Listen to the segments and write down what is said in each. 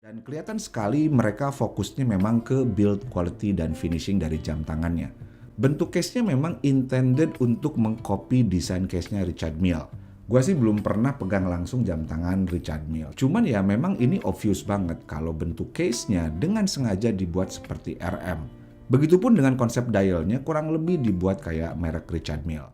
Dan kelihatan sekali mereka fokusnya memang ke build quality dan finishing dari jam tangannya. Bentuk case-nya memang intended untuk mengcopy desain case-nya Richard Mille. Gua sih belum pernah pegang langsung jam tangan Richard Mille. Cuman ya memang ini obvious banget kalau bentuk case-nya dengan sengaja dibuat seperti RM. Begitupun dengan konsep dial-nya kurang lebih dibuat kayak merek Richard Mille.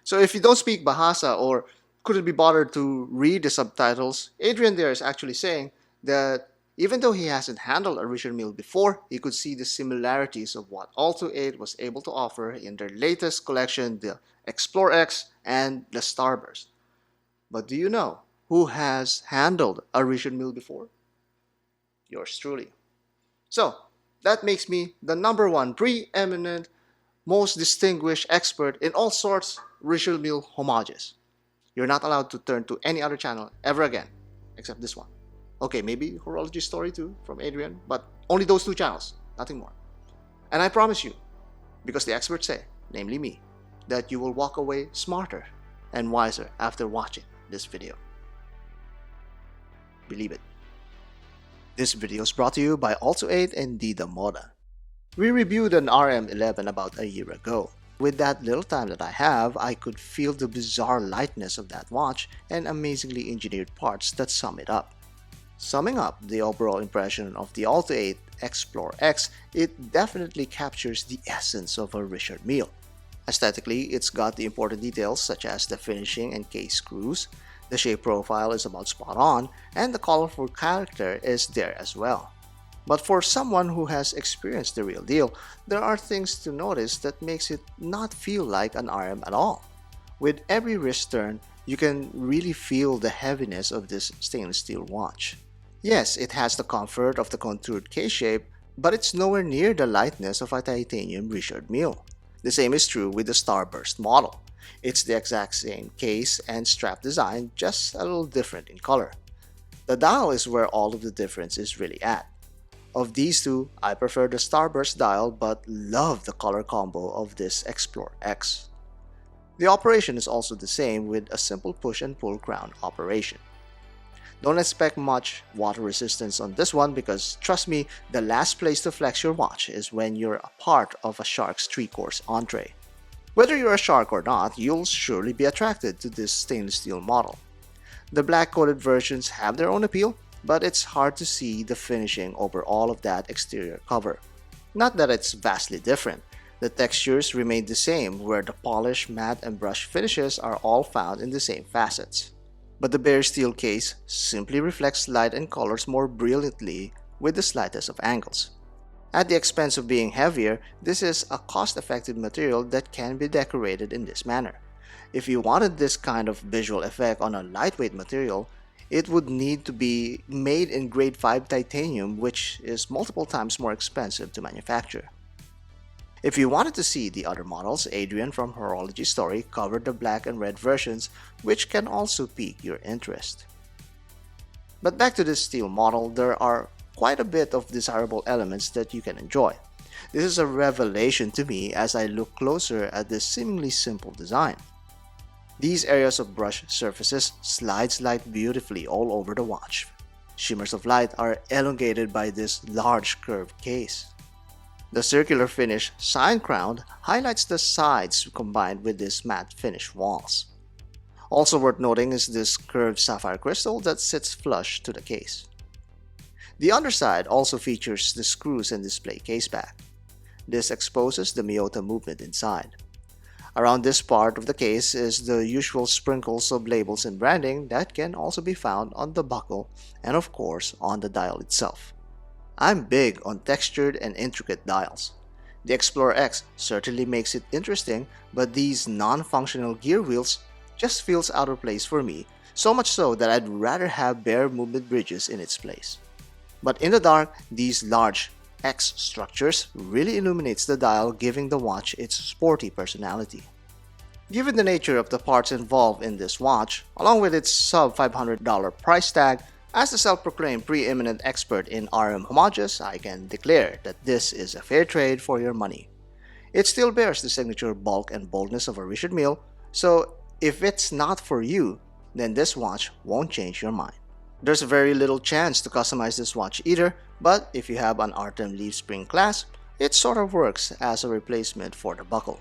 So if you don't speak Bahasa or couldn't be bothered to read the subtitles, Adrian there is actually saying that even though he hasn't handled a Richard Mille before, he could see the similarities of what Olto-8 was able to offer in their latest collection, the Explore X and the Starburst. But do you know who has handled a Richard Mille before? Yours truly. So, that makes me the number one preeminent, most distinguished expert in all sorts Richard Mille homages. You're not allowed to turn to any other channel ever again, except this one. Okay, maybe Horology Story too from Adrian, but only those two channels, nothing more. And I promise you, because the experts say, namely me, that you will walk away smarter and wiser after watching this video. Believe it. This video is brought to you by Olto-8 and Dida Moda. We reviewed an RM11 about a year ago. With that little time that I have, I could feel the bizarre lightness of that watch and amazingly engineered parts that sum it up. Summing up the overall impression of the Olto-8 Explore X, it definitely captures the essence of a Richard Mille. Aesthetically, it's got the important details such as the finishing and case screws, the shape profile is about spot on, and the colorful character is there as well. But for someone who has experienced the real deal, there are things to notice that makes it not feel like an RM at all. With every wrist turn, you can really feel the heaviness of this stainless steel watch. Yes, it has the comfort of the contoured case shape, but it's nowhere near the lightness of a titanium Richard Mille. The same is true with the Starburst model. It's the exact same case and strap design, just a little different in color. The dial is where all of the difference is really at. Of these two, I prefer the Starburst dial but love the color combo of this Explore X. The operation is also the same with a simple push and pull crown operation. Don't expect much water resistance on this one because trust me, the last place to flex your watch is when you're a part of a shark's 3-course entree. Whether you're a shark or not, you'll surely be attracted to this stainless steel model. The black coated versions have their own appeal, but it's hard to see the finishing over all of that exterior cover. Not that it's vastly different. The textures remain the same where the polish, matte, and brush finishes are all found in the same facets. But the bare steel case simply reflects light and colors more brilliantly with the slightest of angles. At the expense of being heavier, this is a cost-effective material that can be decorated in this manner. If you wanted this kind of visual effect on a lightweight material, it would need to be made in grade 5 titanium, which is multiple times more expensive to manufacture. If you wanted to see the other models, Adrian from Horology Story covered the black and red versions, which can also pique your interest. But back to this steel model, there are quite a bit of desirable elements that you can enjoy. This is a revelation to me as I look closer at this seemingly simple design. These areas of brush surfaces slide light beautifully all over the watch. Shimmers of light are elongated by this large curved case. The circular finish sign crown highlights the sides combined with these matte finish walls. Also worth noting is this curved sapphire crystal that sits flush to the case. The underside also features the screws and display case back. This exposes the Miyota movement inside. Around this part of the case is the usual sprinkles of labels and branding that can also be found on the buckle and of course on the dial itself. I'm big on textured and intricate dials. The Explorer X certainly makes it interesting, but these non-functional gear wheels just feels out of place for me, so much so that I'd rather have bare movement bridges in its place. But in the dark, these large X structures really illuminates the dial, giving the watch its sporty personality. Given the nature of the parts involved in this watch, along with its sub $500 price tag, as the self-proclaimed preeminent expert in RM homages, I can declare that this is a fair trade for your money. It still bears the signature bulk and boldness of a Richard Mille, so if it's not for you, then this watch won't change your mind. There's very little chance to customize this watch either, but if you have an Artem leaf spring clasp, it sort of works as a replacement for the buckle.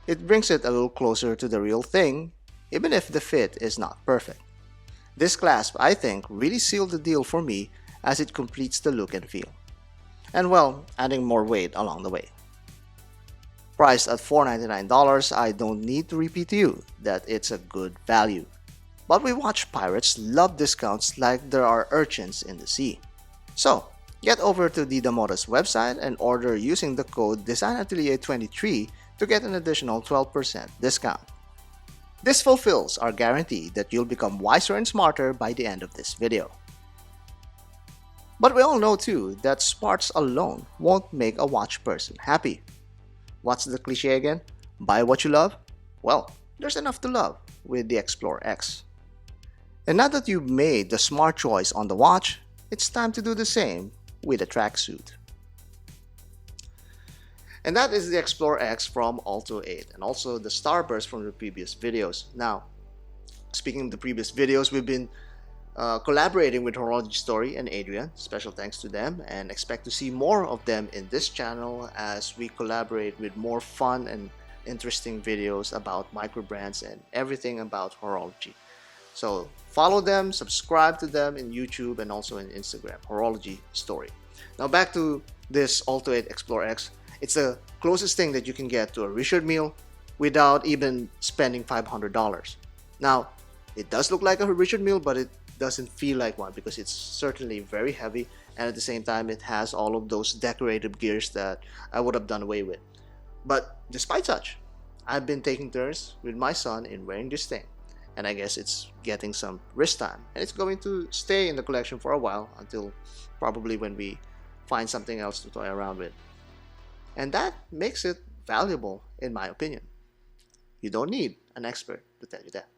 It brings it a little closer to the real thing, even if the fit is not perfect. This clasp, I think, really sealed the deal for me as it completes the look and feel. And well, adding more weight along the way. Priced at $499, I don't need to repeat to you that it's a good value. But we watch pirates love discounts like there are urchins in the sea. So, get over to Didamoda's website and order using the code DesignAtelier23 to get an additional 12% discount. This fulfills our guarantee that you'll become wiser and smarter by the end of this video. But we all know too that smarts alone won't make a watch person happy. What's the cliche again? Buy what you love? Well, there's enough to love with the Explorer X. And now that you've made the smart choice on the watch, it's time to do the same with a tracksuit. And that is the Explorer X from Olto-8 and also the Starburst from the previous videos. Now, speaking of the previous videos, we've been collaborating with Horology Story and Adrian. Special thanks to them, and expect to see more of them in this channel as we collaborate with more fun and interesting videos about microbrands and everything about horology. So follow them, subscribe to them in YouTube and also in Instagram, Horology Story. Now back to this Olto-8 Explorer X. It's the closest thing that you can get to a Richard Mille without even spending $500. Now, it does look like a Richard Mille, but it doesn't feel like one because it's certainly very heavy, and at the same time it has all of those decorative gears that I would have done away with. But despite such, I've been taking turns with my son in wearing this thing, and I guess it's getting some wrist time, and it's going to stay in the collection for a while until probably when we find something else to toy around with. And that makes it valuable in my opinion. You don't need an expert to tell you that.